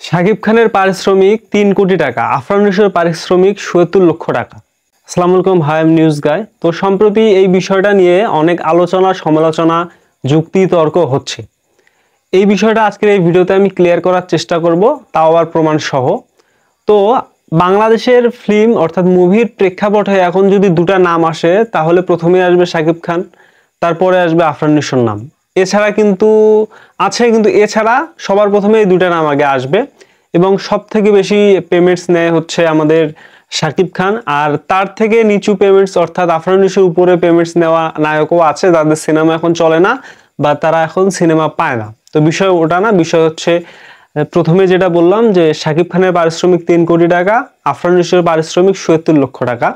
শাকিব খানের পারিশ্রমিক ৩ কোটি টাকা, আফরান নিশোর পারিশ্রমিক ৭৭ লক্ষ টাকা। আসসালামু আলাইকুম, হাই এম নিউজ গাই। তো সম্প্রতি এই বিষয়টা নিয়ে অনেক আলোচনা, সমালোচনা, যুক্তি তর্ক হচ্ছে। এই বিষয়টা আজকের এই ভিডিওতে আমি ক্লিয়ার করার চেষ্টা করব, তাও আবার প্রমাণ সহ। তো বাংলাদেশের ফিল্ম অর্থাৎ মুভির প্রেক্ষাপটে এখন যদি দুটা নাম আসে, তাহলে প্রথমে আসবে শাকিব খান, তারপরে আসবে আফরান নিশোর নাম। এছাড়া কিন্তু এছাড়া সবার প্রথমে এই দুটা নাম আগে আসবে এবং সব থেকে বেশি পেমেন্টস নেয় হচ্ছে আমাদের শাকিব খান। আর তার থেকে নিচু পেমেন্টস অর্থাৎ আফরান নিশোর উপরে পেমেন্টস নেওয়া নায়কও আছে, যাদের সিনেমা এখন চলে না বা তারা এখন সিনেমা পায় না। তো বিষয় ওটা না, বিষয় হচ্ছে প্রথমে যেটা বললাম যে শাকিব খানের পারিশ্রমিক ৩ কোটি টাকা, আফরান নিশোর পারিশ্রমিক ৭৭ লক্ষ টাকা।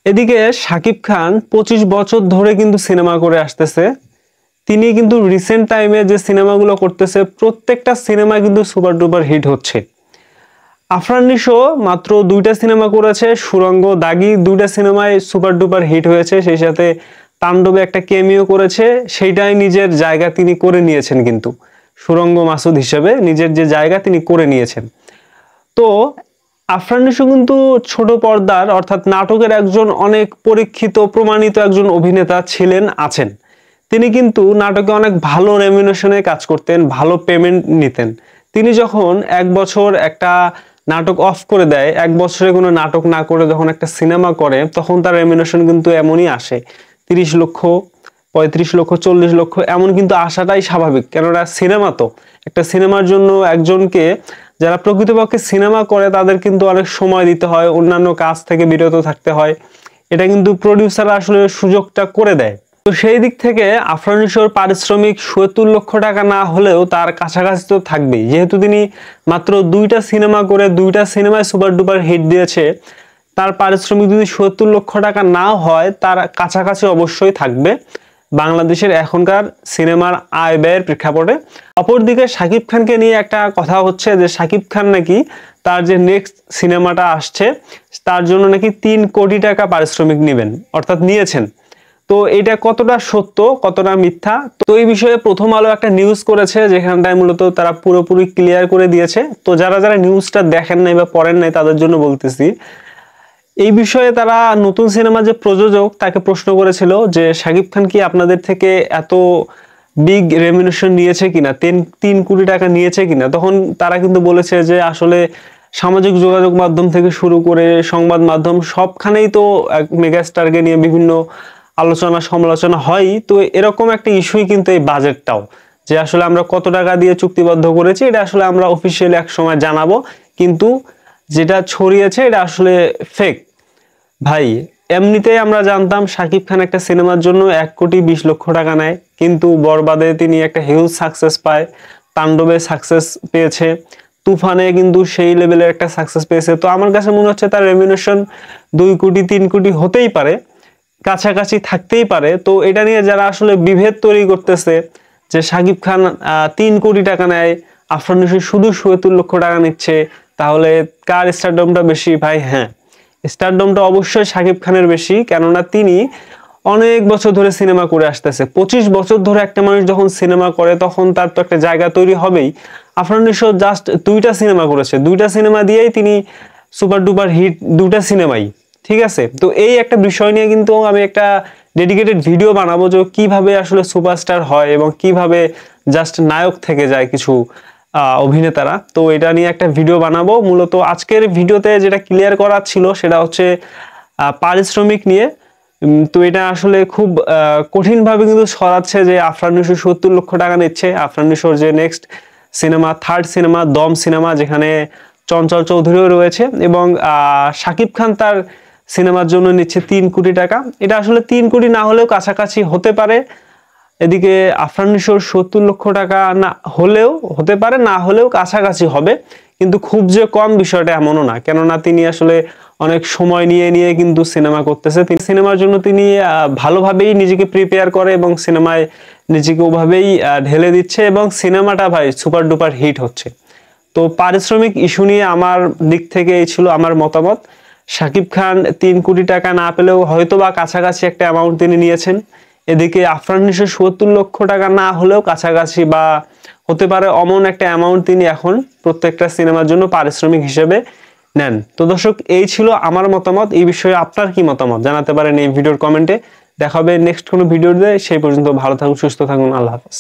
এদিকে শাকিব খান ২৫ বছর ধরে কিন্তু সিনেমা করে আসতেছে। তিনি কিন্তু রিসেন্ট টাইমে যে সিনেমাগুলো করতেছে প্রত্যেকটা সিনেমা কিন্তু সুপার ডুপার হিট হচ্ছে। আফরান নিশো মাত্র ২টা সিনেমা করেছে, সুরঙ্গ, দাগি, ২টা সিনেমায় সুপার ডুপার হিট হয়েছে। সেই সাথে তাণ্ডবে একটা ক্যামিও করেছে, সেইটাই নিজের জায়গা তিনি করে নিয়েছেন। কিন্তু সুরঙ্গ মাসুদ হিসেবে নিজের যে জায়গা তিনি করে নিয়েছেন। তো আফরান নিশো কিন্তু ছোট পর্দার অর্থাৎ নাটকের একজন অনেক পরীক্ষিত প্রমাণিত একজন অভিনেতা ছিলেন, আছেন। তিনি কিন্তু নাটকে অনেক ভালো রেমিউনেশনে কাজ করতেন, ভালো পেমেন্ট নিতেন। তিনি যখন এক বছর একটা নাটক অফ করে দেয়, এক বছরে কোনো নাটক না করে যখন একটা সিনেমা করে, তখন তার রেমিউনেশন কিন্তু এমনই আসে, ৩০ লক্ষ, ৩৫ লক্ষ, ৪০ লক্ষ, এমন কিন্তু আসাটাই স্বাভাবিক। কেননা সিনেমা তো একটা সিনেমার জন্য একজনকে, যারা প্রকৃতপক্ষে সিনেমা করে তাদের কিন্তু অনেক সময় দিতে হয়, অন্যান্য কাজ থেকে বিরত থাকতে হয়। এটা কিন্তু প্রডিউসাররা আসলে সুযোগটা করে দেয়। তো সেই দিক থেকে আফরান নিশোর পারিশ্রমিক ৭৭ লক্ষ টাকা না হলেও তার কাছাকাছি তো থাকবেই, যেহেতু তিনি মাত্র ২টা সিনেমা করে ২টা সিনেমায় সুপার ডুপার হিট দিয়েছে। তার পারিশ্রমিক যদি ৭৭ লক্ষ টাকা না হয়, তার কাছাকাছি অবশ্যই থাকবে বাংলাদেশের এখনকার সিনেমার আয় ব্যয়ের প্রেক্ষাপটে। অপরদিকে শাকিব খানকে নিয়ে একটা কথা হচ্ছে যে শাকিব খান নাকি তার যে নেক্সট সিনেমাটা আসছে তার জন্য নাকি ৩ কোটি টাকা পারিশ্রমিক নেবেন, অর্থাৎ নিয়েছেন। তো এটা কতটা সত্য কতটা মিথ্যা, তো এই বিষয়ে প্রথম আলো একটা নিউজ করেছে, যেখানটায় মূলত তারা পুরোপুরি ক্লিয়ার করে দিয়েছে। তো যারা যারা নিউজটা দেখেন নাই বা পড়েন নাই তাদের জন্য বলতেছি, এই বিষয়ে তারা নতুন সিনেমা যে প্রযোজক তাকে প্রশ্ন করেছিল যে শাকিব খান কি আপনাদের থেকে এত বিগ রেমিউনেশন নিয়েছে কিনা, ৩ কোটি টাকা নিয়েছে কিনা। তখন তারা কিন্তু বলেছে যে আসলে সামাজিক যোগাযোগ মাধ্যম থেকে শুরু করে সংবাদ মাধ্যম সবখানেই তো এক মেগাস্টারকে নিয়ে বিভিন্ন আলোচনা সমালোচনা হয়। তো এরকম একটা ইস্যুই কিন্তু এই বাজেটটাও, যে আসলে আমরা কত টাকা দিয়ে চুক্তিবদ্ধ করেছি এটা আসলে আমরা অফিসিয়ালি এক সময় জানাবো, কিন্তু যেটা ছড়িয়েছে এটা আসলে ফেক। ভাই, এমনিতেই আমরা জানতাম শাকিব খান একটা সিনেমার জন্য ১,২০,০০,০০০ টাকা নেয়, কিন্তু বরবাদে তিনি একটা হিউজ সাকসেস পায়, তাণ্ডবে সাকসেস পেয়েছে, তুফানে কিন্তু সেই লেভেলের একটা সাকসেস পেয়েছে। তো আমার কাছে মনে হচ্ছে তার রেমিউনেশন ২ কোটি ৩ কোটি হতেই পারে, কাছাকাছি থাকতেই পারে। তো এটা নিয়ে যারা আসলে বিভেদ তৈরি করতেছে যে শাকিব খান ৩ কোটি টাকা নেয়, আফরান নিশো শুধু ৭৭ লক্ষ টাকা নিচ্ছে, তাহলে কার স্টারডমটা বেশি? ভাই হ্যাঁ, স্টারডমটা অবশ্যই শাকিব খানের বেশি, কেননা তিনি অনেক বছর ধরে সিনেমা করে আসতেছে। ২৫ বছর ধরে একটা মানুষ যখন সিনেমা করে তখন তার তো একটা জায়গা তৈরি হবেই। আফরান নিশো জাস্ট ২টা সিনেমা করেছে, 2টা সিনেমা দিয়েই তিনি সুপার ডুপার হিট, 2টা সিনেমাই, ঠিক আছে। তো এই একটা বিষয় নিয়ে কিন্তু আমি একটা ডেডিকেটেড ভিডিও বানাবো যে কিভাবে আসলে সুপারস্টার হয় এবং কিভাবে জাস্ট নায়ক থেকে যায় কিছু অভিনেতারা। তো এটা নিয়ে একটা ভিডিও বানাবো। মূলত আজকের ভিডিওতে যেটা ক্লিয়ার করা ছিল সেটা হচ্ছে পারিশ্রমিক নিয়ে। তো এটা আসলে খুব কঠিনভাবে কিন্তু সরাচ্ছে যে আফরান নিশো ৭০ লক্ষ টাকা নিচ্ছে। আফরান নিশোর যে নেক্সট সিনেমা, থার্ড সিনেমা দম সিনেমা, যেখানে চঞ্চল চৌধুরীও রয়েছে, এবং শাকিব খান তার সিনেমার জন্য নিচ্ছে ৩ কোটি টাকা। এটা আসলে ৩ কোটি না হলেও কাছাকাছি হতে পারে। এদিকে আফরান নিশোর ৭০ লক্ষ টাকা না হলেও হতে পারে, না হলেও কাছাকাছি হবে, কিন্তু খুব যে কম বিষয়টা এমনও না, কেননা তিনি আসলে অনেক সময় নিয়ে নিয়ে কিন্তু সিনেমা করতেছে। তিনি সিনেমার জন্য তিনি ভালোভাবেই নিজেকে প্রিপেয়ার করে এবং সিনেমায় নিজেকে ওভাবেই ঢেলে দিচ্ছে, এবং সিনেমাটা ভাই সুপার ডুপার হিট হচ্ছে। তো পারিশ্রমিক ইস্যু নিয়ে আমার দিক থেকে এই ছিল আমার মতামত। শাকিব খান ৩ কোটি টাকা না পেলেও হয়তো বা কাছাকাছি একটা অ্যামাউন্ট তিনি নিয়েছেন। এদিকে আফরান নিশো ৭০ লক্ষ টাকা না হলেও কাছাকাছি বা হতে পারে অমন একটা অ্যামাউন্ট তিনি এখন প্রত্যেকটা সিনেমার জন্য পারিশ্রমিক হিসেবে নেন। তো দর্শক, এই ছিল আমার মতামত। এই বিষয়ে আপনার কি মতামত জানাতে পারেন এই ভিডিওর কমেন্টে। দেখা হবে নেক্সট কোনো ভিডিওতে। সেই পর্যন্ত ভালো থাকুন, সুস্থ থাকুন, আল্লাহ হাফেজ।